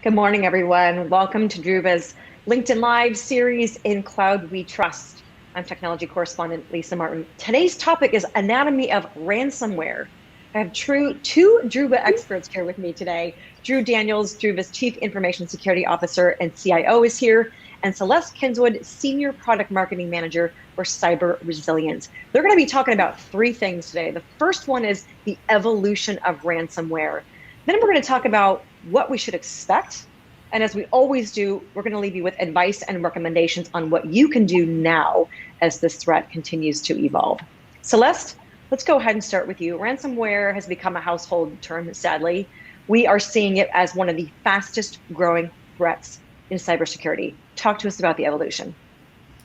Good morning, everyone. Welcome to Druva's LinkedIn Live series, In Cloud We Trust. I'm technology correspondent Lisa Martin. Today's topic is anatomy of ransomware. I have two Druva experts here with me today. Drew Daniels, Druva's Chief Information Security Officer and CIO, is here, and Celeste Kinswood, Senior Product Marketing Manager for Cyber Resilience. They're going to be talking about three things today. The first one is the evolution of ransomware. Then we're going to talk about what we should expect. And as we always do, we're going to leave you with advice and recommendations on what you can do now as this threat continues to evolve. Celeste, let's go ahead and start with you. Ransomware has become a household term, sadly. We are seeing it as one of the fastest growing threats in cybersecurity. Talk to us about the evolution.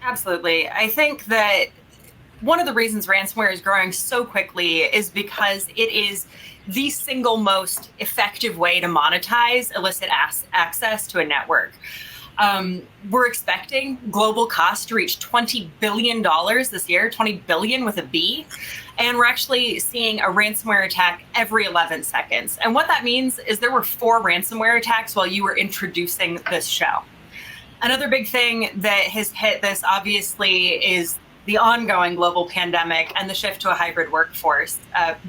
Absolutely. I think that one of the reasons ransomware is growing so quickly is because it is the single most effective way to monetize illicit access to a network. We're expecting global costs to reach $20 billion this year, 20 billion with a B. And we're actually seeing a ransomware attack every 11 seconds. And what that means is there were 4 ransomware attacks while you were introducing this show. Another big thing that has hit this obviously is the ongoing global pandemic and the shift to a hybrid workforce.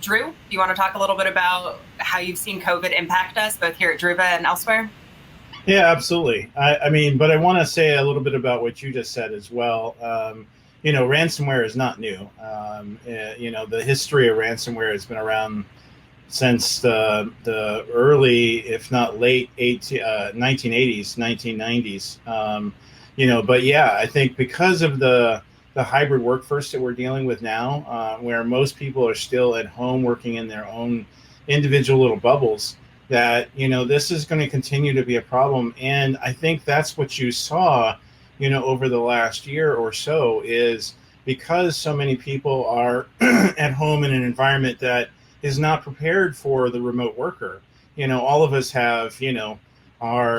Drew, do you want to talk a little bit about how you've seen COVID impact us, both here at Druva and elsewhere? Yeah, absolutely. But I want to say a little bit about what you just said as well. Ransomware is not new. The history of ransomware has been around since the early, if not late 1980s, 1990s. But yeah, I think because of the hybrid workforce that we're dealing with now, where most people are still at home working in their own individual little bubbles, that, this is going to continue to be a problem. And I think that's what you saw, over the last year or so, is because so many people are at home in an environment that is not prepared for the remote worker. All of us have, our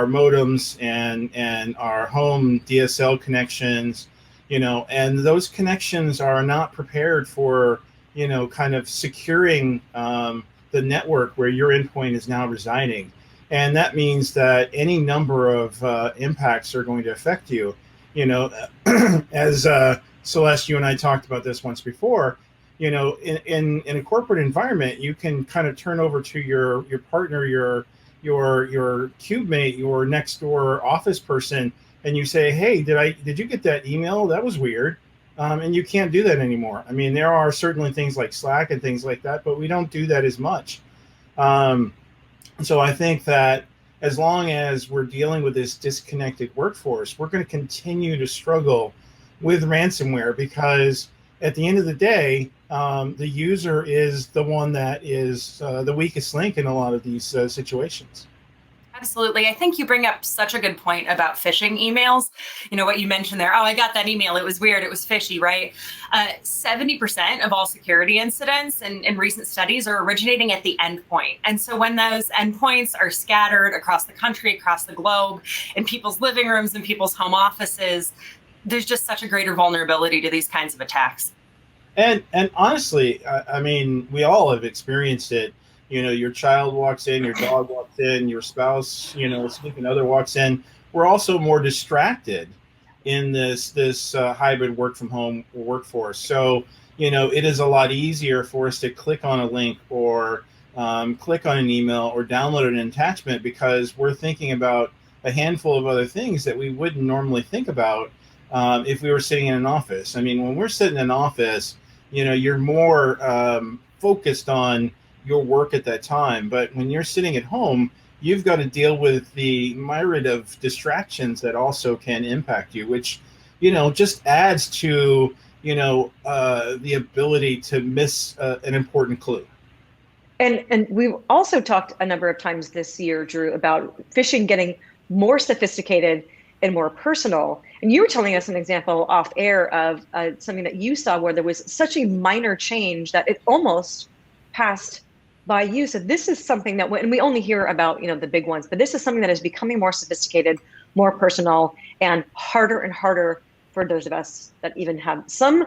modems and our home DSL connections, and those connections are not prepared for, kind of securing the network where your endpoint is now residing. And that means that any number of impacts are going to affect you. As Celeste, you and I talked about this once before, in a corporate environment, you can kind of turn over to your partner, your cube mate, your next door office person, and you say, hey, did you get that email? That was weird. And you can't do that anymore. I mean, there are certainly things like Slack and things like that, but we don't do that as much. So I think that as long as we're dealing with this disconnected workforce, we're going to continue to struggle with ransomware, because at the end of the day, the user is the one that is the weakest link in a lot of these situations. Absolutely. I think you bring up such a good point about phishing emails. What you mentioned there, oh, I got that email. It was weird. It was fishy, right? 70% of all security incidents in recent studies are originating at the endpoint. And so when those endpoints are scattered across the country, across the globe, in people's living rooms, in people's home offices, there's just such a greater vulnerability to these kinds of attacks. And honestly, we all have experienced it. Your child walks in, your dog walks in, your spouse, significant other walks in. We're also more distracted in this hybrid work from home workforce. So, it is a lot easier for us to click on a link or click on an email or download an attachment, because we're thinking about a handful of other things that we wouldn't normally think about if we were sitting in an office. When we're sitting in an office, you're more focused on your work at that time. But when you're sitting at home, you've got to deal with the myriad of distractions that also can impact you, which, just adds to, the ability to miss an important clue. And we've also talked a number of times this year, Drew, about phishing getting more sophisticated and more personal. And you were telling us an example off air of something that you saw where there was such a minor change that it almost passed by you. So this is something that, and we only hear about, the big ones, but this is something that is becoming more sophisticated, more personal, and harder for those of us that even have some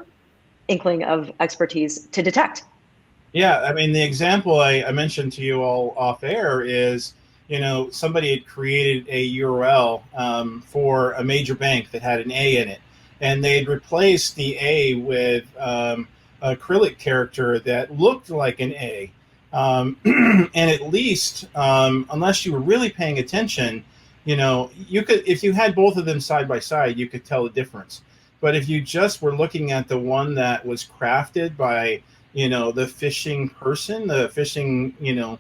inkling of expertise to detect. Yeah, the example I mentioned to you all off air is, somebody had created a URL for a major bank that had an A in it, and they'd replaced the A with acrylic character that looked like an A. And at least, unless you were really paying attention, you could, if you had both of them side by side, you could tell the difference. But if you just were looking at the one that was crafted by, the phishing person, the phishing,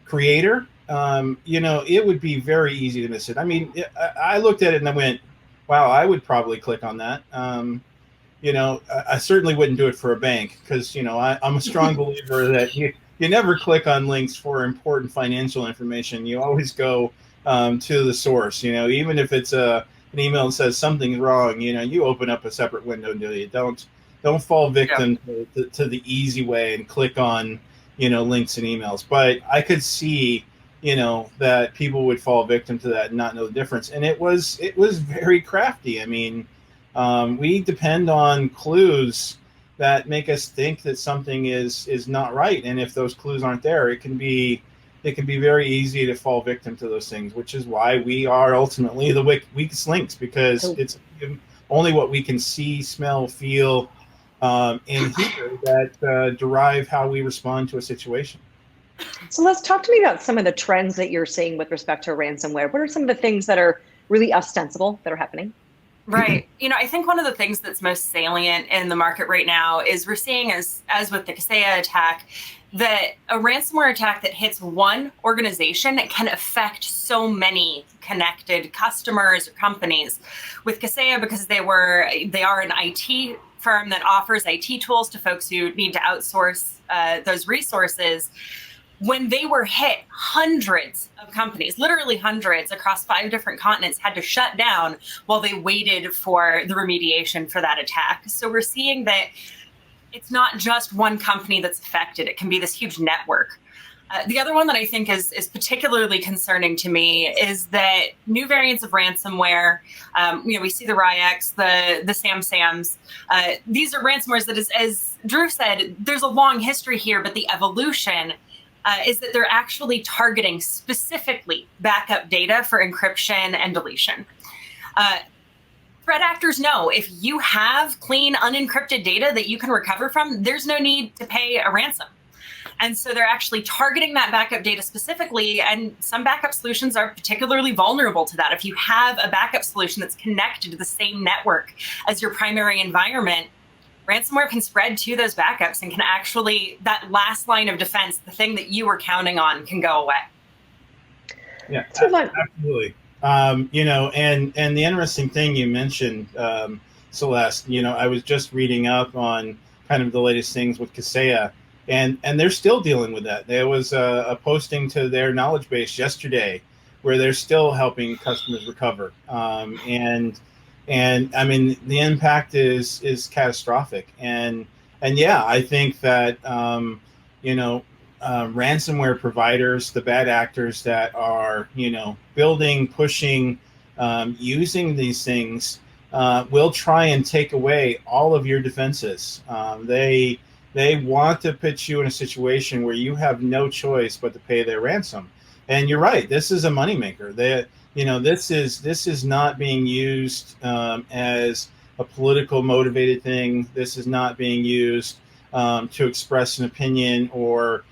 creator, it would be very easy to miss it. I mean, I looked at it and I went, wow, I would probably click on that. I certainly wouldn't do it for a bank because, I'm a strong believer that you never click on links for important financial information. You always go to the source, even if it's an email that says something's wrong, you open up a separate window and do it. Don't fall victim to the easy way and click on, links and emails. But I could see, that people would fall victim to that and not know the difference. And it was very crafty. I mean, we depend on clues that make us think that something is not right. And if those clues aren't there, it can be very easy to fall victim to those things, which is why we are ultimately the weakest links, because it's only what we can see, smell, feel, and hear that derive how we respond to a situation. So let's talk to me about some of the trends that you're seeing with respect to ransomware. What are some of the things that are really ostensible that are happening? Right. I think one of the things that's most salient in the market right now is we're seeing, as with the Kaseya attack, that a ransomware attack that hits one organization can affect so many connected customers or companies. With Kaseya, because they are an IT firm that offers IT tools to folks who need to outsource those resources. When they were hit, hundreds of companies, literally hundreds across 5 different continents, had to shut down while they waited for the remediation for that attack. So we're seeing that it's not just one company that's affected. It can be this huge network. The other one that I think is particularly concerning to me is that new variants of ransomware, we see the Ryex, the SamSams. These are ransomwares that, as Drew said, there's a long history here, but the evolution is that they're actually targeting specifically backup data for encryption and deletion. Threat actors know if you have clean, unencrypted data that you can recover from, there's no need to pay a ransom. And so they're actually targeting that backup data specifically, and some backup solutions are particularly vulnerable to that. If you have a backup solution that's connected to the same network as your primary environment, ransomware can spread to those backups and can actually, that last line of defense, the thing that you were counting on, can go away. Yeah, absolutely. And the interesting thing you mentioned, Celeste, I was just reading up on kind of the latest things with Kaseya, and they're still dealing with that. There was a posting to their knowledge base yesterday where they're still helping customers recover. And I mean, the impact is catastrophic. And yeah, I think that, ransomware providers, the bad actors that are, building, pushing, using these things, will try and take away all of your defenses. They want to put you in a situation where you have no choice but to pay their ransom. And you're right, this is a moneymaker. This is not being used as a political motivated thing. This is not being used to express an opinion or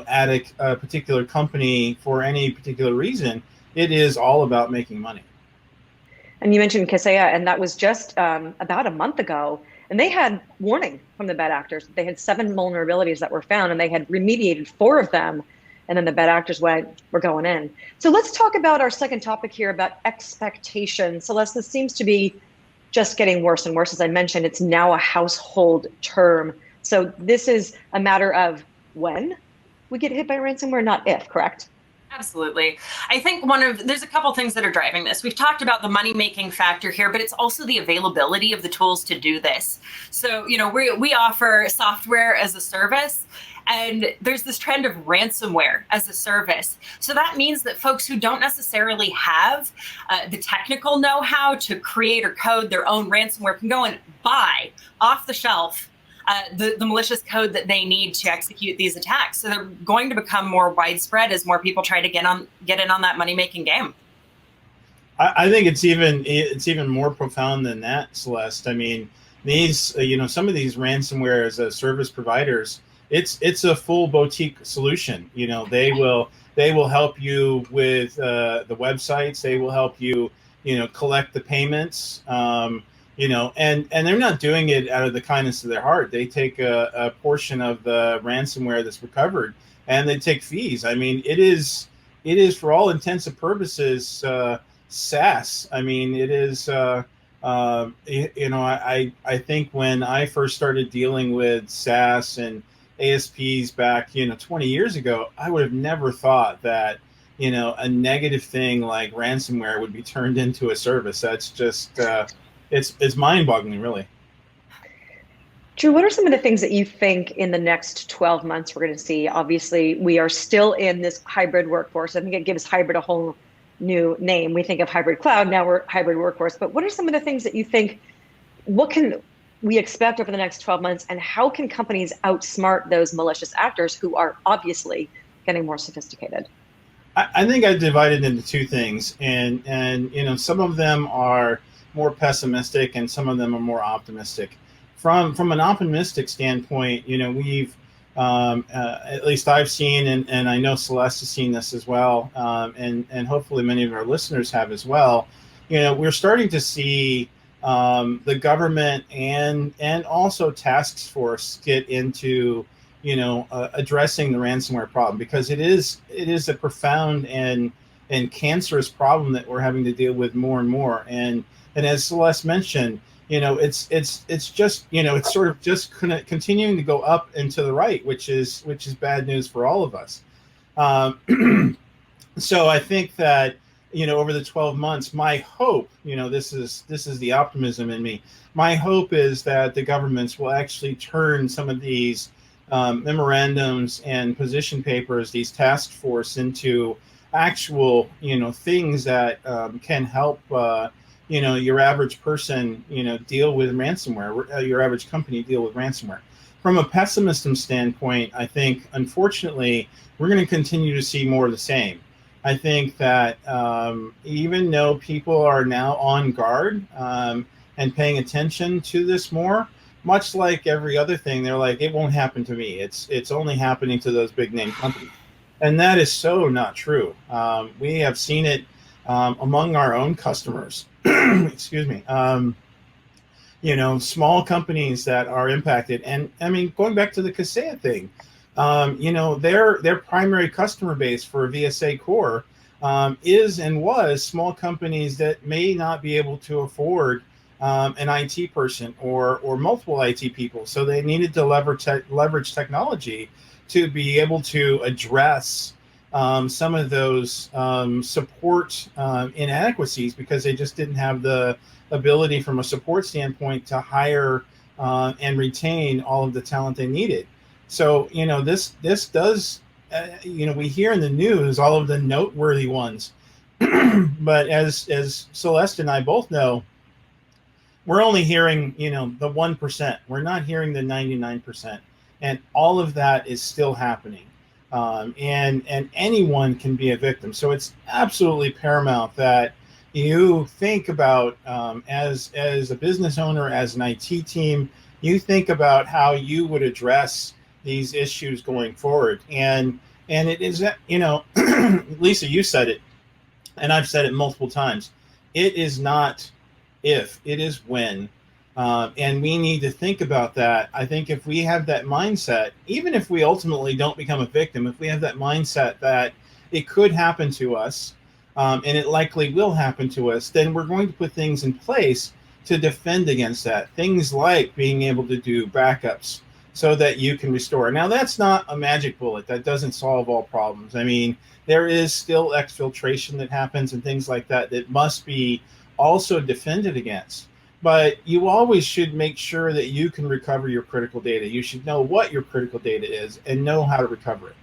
at a particular company for any particular reason. It is all about making money. And you mentioned Kaseya, and that was just about a month ago. And they had warning from the bad actors. They had 7 vulnerabilities that were found, and they had remediated 4 of them. And then the bad actors we're going in. So let's talk about our second topic here about expectations. Celeste, this seems to be just getting worse and worse. As I mentioned, it's now a household term. So this is a matter of when we get hit by ransomware, not if, correct? Absolutely. I think there's a couple things that are driving this. We've talked about the money-making factor here, but it's also the availability of the tools to do this. So, we offer software as a service, and there's this trend of ransomware as a service. So that means that folks who don't necessarily have the technical know-how to create or code their own ransomware can go and buy off the shelf the malicious code that they need to execute these attacks. So they're going to become more widespread as more people try to get in on that money-making game. I think it's even more profound than that, Celeste. I mean, these some of these ransomware as a service providers, it's a full boutique solution. They will help you with the websites. They will help you collect the payments. And they're not doing it out of the kindness of their heart. They take a portion of the ransomware that's recovered, and they take fees. I mean, it is for all intents and purposes SaaS. I mean, it is. I think when I first started dealing with SaaS and ASPs back 20 years ago, I would have never thought that a negative thing like ransomware would be turned into a service. That's just it's mind-boggling, really. Drew, what are some of the things that you think in the next 12 months we're going to see? Obviously, we are still in this hybrid workforce. I think it gives hybrid a whole new name. We think of hybrid cloud, now we're hybrid workforce. But what are some of the things that you think, what can we expect over the next 12 months, and how can companies outsmart those malicious actors who are obviously getting more sophisticated? I think I divided into two things, and some of them are more pessimistic and some of them are more optimistic. From an optimistic standpoint, we've at least I've seen, and I know Celeste has seen this as well, and hopefully many of our listeners have as well. We're starting to see the government and also task force get into addressing the ransomware problem, because it is a profound and cancerous problem that we're having to deal with more and more. And as Celeste mentioned, it's just it's sort of just continuing to go up and to the right, which is bad news for all of us. So I think that over the 12 months, my hope, this is the optimism in me. My hope is that the governments will actually turn some of these memorandums and position papers, these task force, into actual things that can help your average person deal with ransomware, your average company deal with ransomware. From a pessimism standpoint, I think unfortunately we're going to continue to see more of the same. I think that even though people are now on guard and paying attention to this more, much like every other thing, they're like, it won't happen to me. It's only happening to those big name companies. And that is so not true. We have seen it among our own customers. Excuse me. Small companies that are impacted. And I mean, going back to the Kaseya thing, their primary customer base for VSA Core is and was small companies that may not be able to afford an IT person or multiple IT people. So they needed to leverage technology to be able to address some of those support inadequacies, because they just didn't have the ability from a support standpoint to hire and retain all of the talent they needed. So, this does, we hear in the news all of the noteworthy ones, but as Celeste and I both know, we're only hearing, the 1%. We're not hearing the 99%. And all of that is still happening. And anyone can be a victim. So it's absolutely paramount that you think about, as a business owner, as an IT team, you think about how you would address these issues going forward. And it is, Lisa, you said it, and I've said it multiple times. It is not if, it is when. And we need to think about that. I think if we have that mindset, even if we ultimately don't become a victim, if we have that mindset that it could happen to us, and it likely will happen to us, then we're going to put things in place to defend against that. Things like being able to do backups so that you can restore. Now, that's not a magic bullet. That doesn't solve all problems. I mean, there is still exfiltration that happens and things like that that must be also defended against. But you always should make sure that you can recover your critical data. You should know what your critical data is and know how to recover it.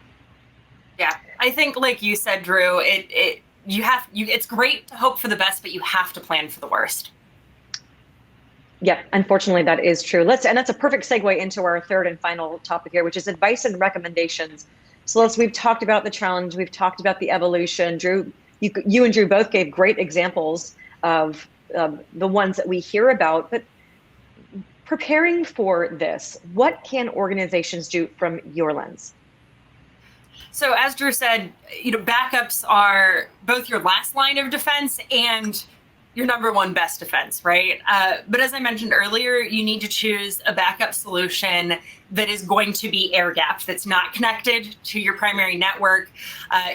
Yeah, I think, like you said, Drew, it's great to hope for the best, but you have to plan for the worst. Yeah, unfortunately, that is true. And that's a perfect segue into our third and final topic here, which is advice and recommendations. So we've talked about the challenge, we've talked about the evolution. Drew, you and Drew both gave great examples of the ones that we hear about, but preparing for this, what can organizations do from your lens? So as Drew said, backups are both your last line of defense and your number one best defense, right? But as I mentioned earlier, you need to choose a backup solution that is going to be air-gapped, that's not connected to your primary network.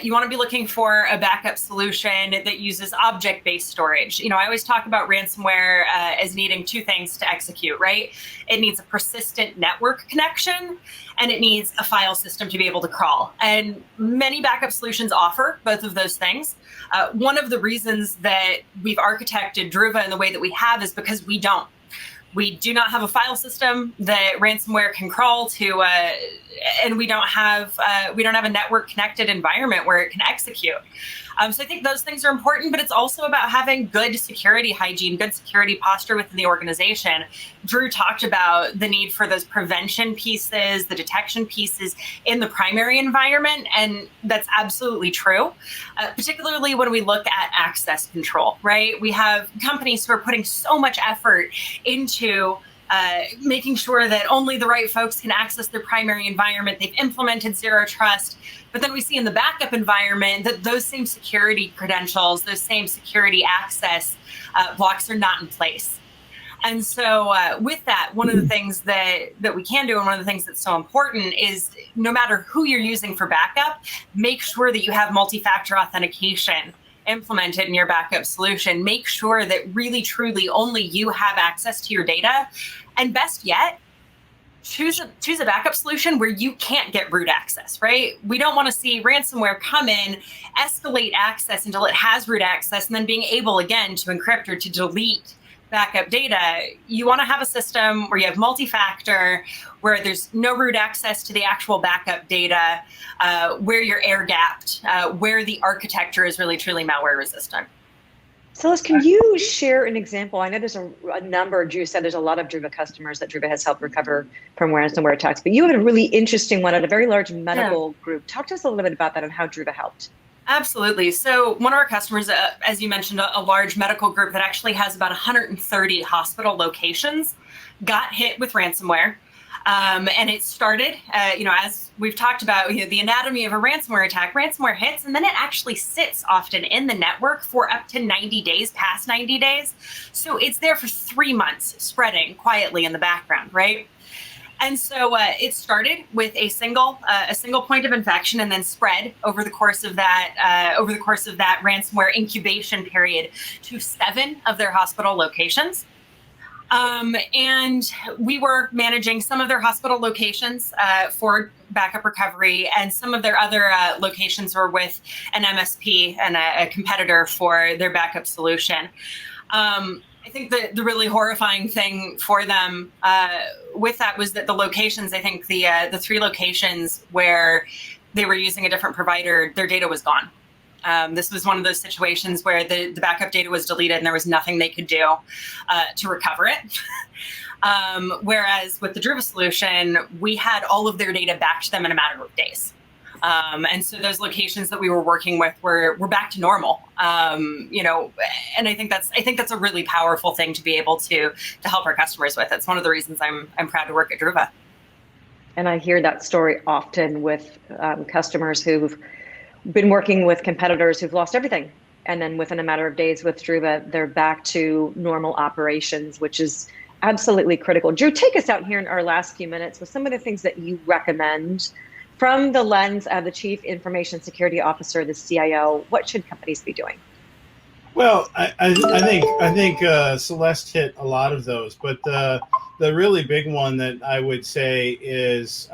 You want to be looking for a backup solution that uses object-based storage. I always talk about ransomware as needing two things to execute, right? It needs a persistent network connection, and it needs a file system to be able to crawl. And many backup solutions offer both of those things. One of the reasons that we've architected Druva in the way that we have is because we don't. We do not have a file system that ransomware can crawl to, and we don't have a network connected environment where it can execute. So I think those things are important, but it's also about having good security hygiene, good security posture within the organization. Drew talked about the need for those prevention pieces, the detection pieces in the primary environment, and that's absolutely true, particularly when we look at access control, right? We have companies who are putting so much effort into making sure that only the right folks can access their primary environment. They've implemented zero trust. But then we see in the backup environment that those same security credentials, those same security access blocks are not in place. And so with that, one of the things that we can do, and one of the things that's so important, is no matter who you're using for backup, make sure that you have multi-factor authentication implemented in your backup solution. Make sure that really, truly only you have access to your data. And best yet, choose a backup solution where you can't get root access, right? We don't want to see ransomware come in, escalate access until it has root access, and then being able again to encrypt or to delete backup data. You want to have a system where you have multi-factor, where there's no root access to the actual backup data, where you're air-gapped, where the architecture is really truly malware resistant. Celeste, can you share an example? I know there's a number, Drew said there's a lot of Druva customers that Druva has helped recover from ransomware attacks, but you had a really interesting one at a very large medical group. Talk to us a little bit about that and how Druva helped. Absolutely. So one of our customers, as you mentioned, a large medical group that actually has about 130 hospital locations, got hit with ransomware. And it started, as we've talked about, the anatomy of a ransomware attack. Ransomware hits, and then it actually sits often in the network for up to 90 days, past 90 days. So it's there for 3 months, spreading quietly in the background, right? And so it started with a single point of infection, and then spread over the course of that ransomware incubation period to 7 of their hospital locations. And we were managing some of their hospital locations for backup recovery, and some of their other locations were with an MSP and a competitor for their backup solution. I think the really horrifying thing for them with that was that the locations, I think the 3 locations where they were using a different provider, their data was gone. This was one of those situations where the backup data was deleted and there was nothing they could do to recover it. Whereas with the Druva solution, we had all of their data back to them in a matter of days. And so those locations that we were working with were back to normal. And I think that's a really powerful thing to be able to help our customers with. It's one of the reasons I'm proud to work at Druva. And I hear that story often with customers who've been working with competitors who've lost everything. And then within a matter of days with Druva, they're back to normal operations, which is absolutely critical. Drew, take us out here in our last few minutes with some of the things that you recommend from the lens of the Chief Information Security Officer, the CIO. What should companies be doing? Well, I think Celeste hit a lot of those, but the really big one that I would say is,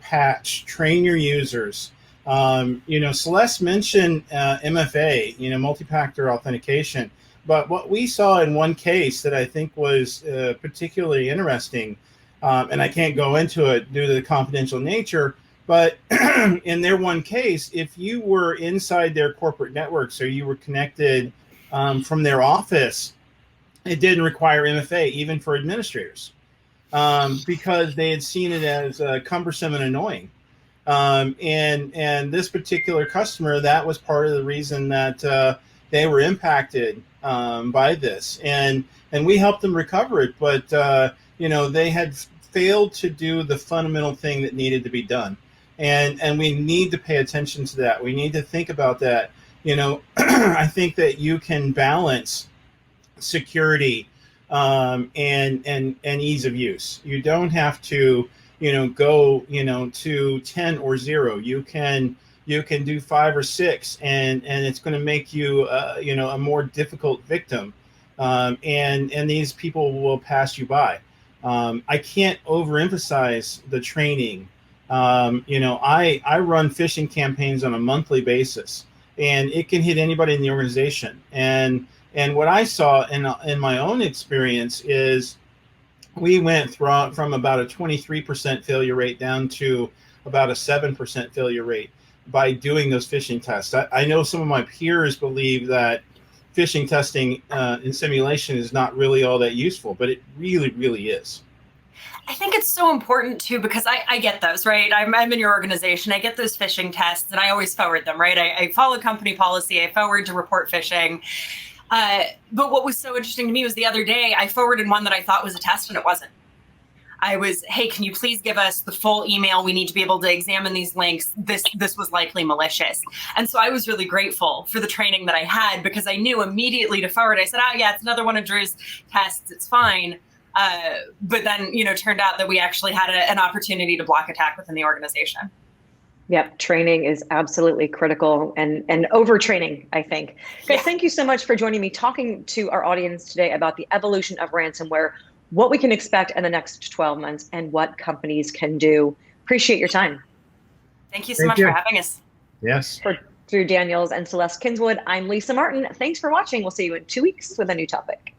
patch, train your users. Celeste mentioned MFA, multi-factor authentication, but what we saw in one case that I think was particularly interesting, and I can't go into it due to the confidential nature, but in their one case, if you were inside their corporate network, so you were connected from their office, it didn't require MFA even for administrators, because they had seen it as cumbersome and annoying. And this particular customer, that was part of the reason that they were impacted by this, and we helped them recover it. But they had failed to do the fundamental thing that needed to be done, and we need to pay attention to that. We need to think about that. I think that you can balance security and ease of use. You don't have to go to 10 or 0. You can do 5 or 6, and it's going to make you a more difficult victim, and these people will pass you by. I can't overemphasize the training. I run phishing campaigns on a monthly basis, and it can hit anybody in the organization. And what I saw in my own experience is we went from about a 23% failure rate down to about a 7% failure rate by doing those phishing tests. I know some of my peers believe that phishing testing in simulation is not really all that useful, but it really, really is. I think it's so important too, because I get those, right? I'm in your organization. I get those phishing tests and I always forward them, right? I follow company policy. I forward to report phishing. But what was so interesting to me was the other day, I forwarded one that I thought was a test and it wasn't. I was, hey, can you please give us the full email? We need to be able to examine these links. This was likely malicious. And so I was really grateful for the training that I had, because I knew immediately to forward. I said, oh yeah, it's another one of Drew's tests. It's fine. But then, turned out that we actually had an opportunity to block attack within the organization. Yep, training is absolutely critical, and overtraining, I think. Guys, thank you so much for joining me, talking to our audience today about the evolution of ransomware, what we can expect in the next 12 months, and what companies can do. Appreciate your time. Thank you so much for having us. Yes. For Drew Daniels and Celeste Kinswood, I'm Lisa Martin. Thanks for watching. We'll see you in 2 weeks with a new topic.